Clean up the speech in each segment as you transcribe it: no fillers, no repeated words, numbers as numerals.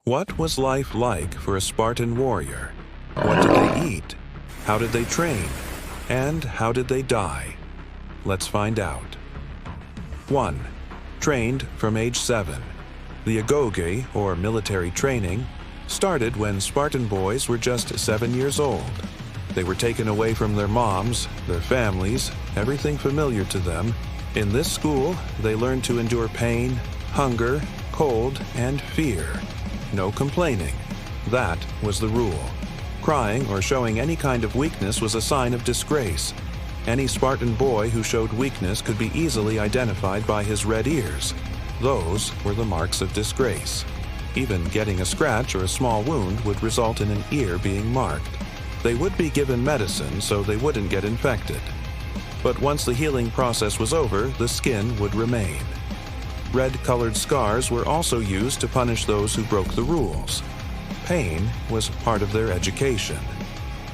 What was life like for a Spartan warrior? What did they eat? How did they train? And how did they die? Let's find out. 1. Trained from age 7. The Agoge, or military training, started when Spartan boys were just 7 years old. They were taken away from their moms, their families, everything familiar to them. In this school, they learned to endure pain, hunger, cold, and fear. No complaining. That was the rule. Crying or showing any kind of weakness was a sign of disgrace. Any Spartan boy who showed weakness could be easily identified by his red ears. Those were the marks of disgrace. Even getting a scratch or a small wound would result in an ear being marked. They would be given medicine so they wouldn't get infected. But once the healing process was over, the skin would remain. Red-colored scars were also used to punish those who broke the rules. Pain was part of their education.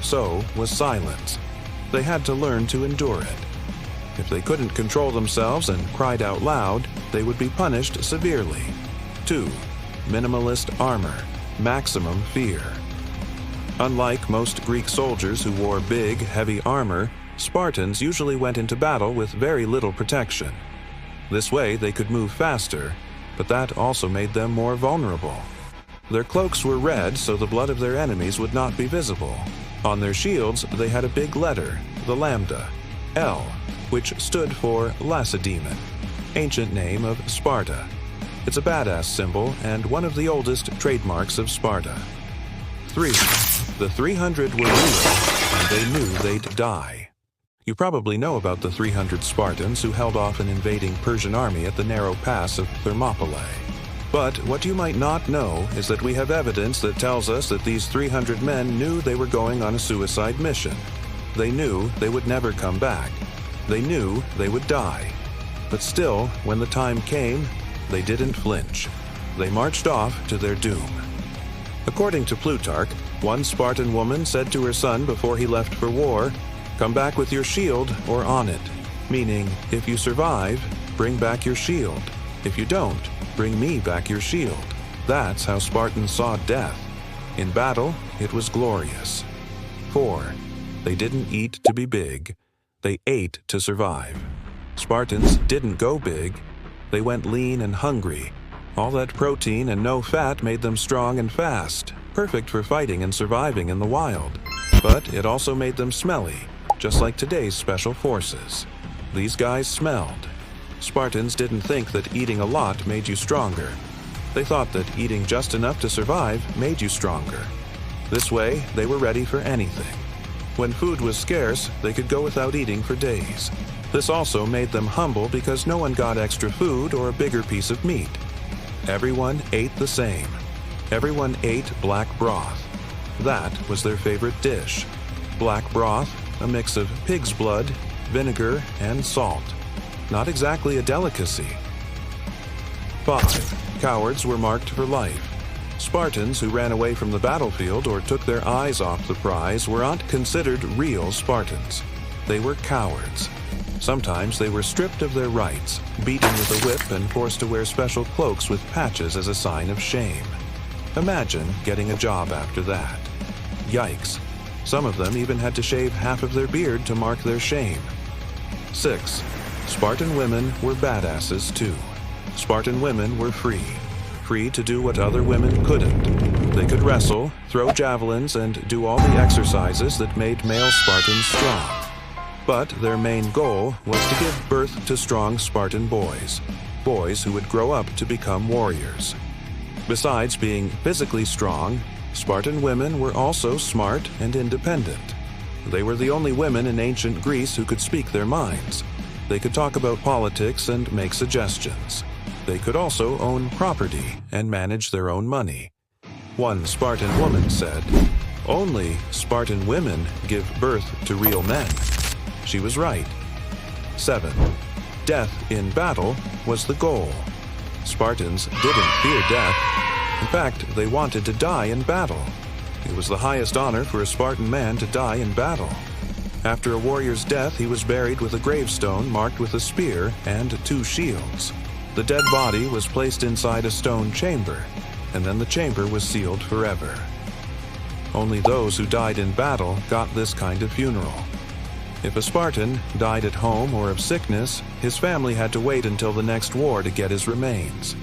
So was silence. They had to learn to endure it. If they couldn't control themselves and cried out loud, they would be punished severely. 2. Minimalist armor. Maximum fear. Unlike most Greek soldiers who wore big, heavy armor, Spartans usually went into battle with very little protection. This way they could move faster, but that also made them more vulnerable. Their cloaks were red so the blood of their enemies would not be visible. On their shields they had a big letter, the lambda, L, which stood for Lacedaemon, ancient name of Sparta. It's a badass symbol and one of the oldest trademarks of Sparta. 3. The 300 were real, and they knew they'd die. You probably know about the 300 Spartans who held off an invading Persian army at the narrow pass of Thermopylae. But what you might not know is that we have evidence that tells us that these 300 men knew they were going on a suicide mission. They knew they would never come back. They knew they would die. But still, when the time came, they didn't flinch. They marched off to their doom. According to Plutarch, one Spartan woman said to her son before he left for war, "Come back with your shield or on it," meaning, if you survive, bring back your shield. If you don't, bring me back your shield. That's how Spartans saw death. In battle, it was glorious. 4. They didn't eat to be big. They ate to survive. Spartans didn't go big. They went lean and hungry. All that protein and no fat made them strong and fast, perfect for fighting and surviving in the wild. But it also made them smelly, just like today's special forces. These guys smelled. Spartans didn't think that eating a lot made you stronger. They thought that eating just enough to survive made you stronger. This way, they were ready for anything. When food was scarce, they could go without eating for days. This also made them humble because no one got extra food or a bigger piece of meat. Everyone ate the same. Everyone ate black broth. That was their favorite dish. Black broth, a mix of pig's blood, vinegar, and salt. Not exactly a delicacy. 5. Cowards were marked for life. Spartans who ran away from the battlefield or took their eyes off the prize were not considered real Spartans. They were cowards. Sometimes they were stripped of their rights, beaten with a whip and forced to wear special cloaks with patches as a sign of shame. Imagine getting a job after that. Yikes. Some of them even had to shave half of their beard to mark their shame. 6. Spartan women were badasses too. Spartan women were free. Free to do what other women couldn't. They could wrestle, throw javelins, and do all the exercises that made male Spartans strong. But their main goal was to give birth to strong Spartan boys. Boys who would grow up to become warriors. Besides being physically strong, Spartan women were also smart and independent. They were the only women in ancient Greece who could speak their minds. They could talk about politics and make suggestions. They could also own property and manage their own money. One Spartan woman said, "Only Spartan women give birth to real men." She was right. 7. Death in battle was the goal. Spartans didn't fear death. In fact, they wanted to die in battle. It was the highest honor for a Spartan man to die in battle. After a warrior's death, he was buried with a gravestone marked with a spear and 2 shields. The dead body was placed inside a stone chamber. and then the chamber was sealed forever. Only those who died in battle got this kind of funeral. If a Spartan died at home or of sickness, his family had to wait until the next war to get his remains.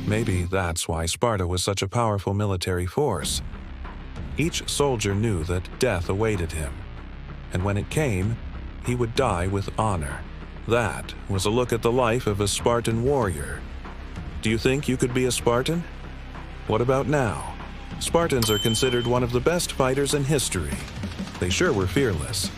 Maybe that's why Sparta was such a powerful military force. Each soldier knew that death awaited him, and when it came, he would die with honor. That was a look at the life of a Spartan warrior. Do you think you could be a Spartan? What about now? Spartans are considered one of the best fighters in history. They sure were fearless.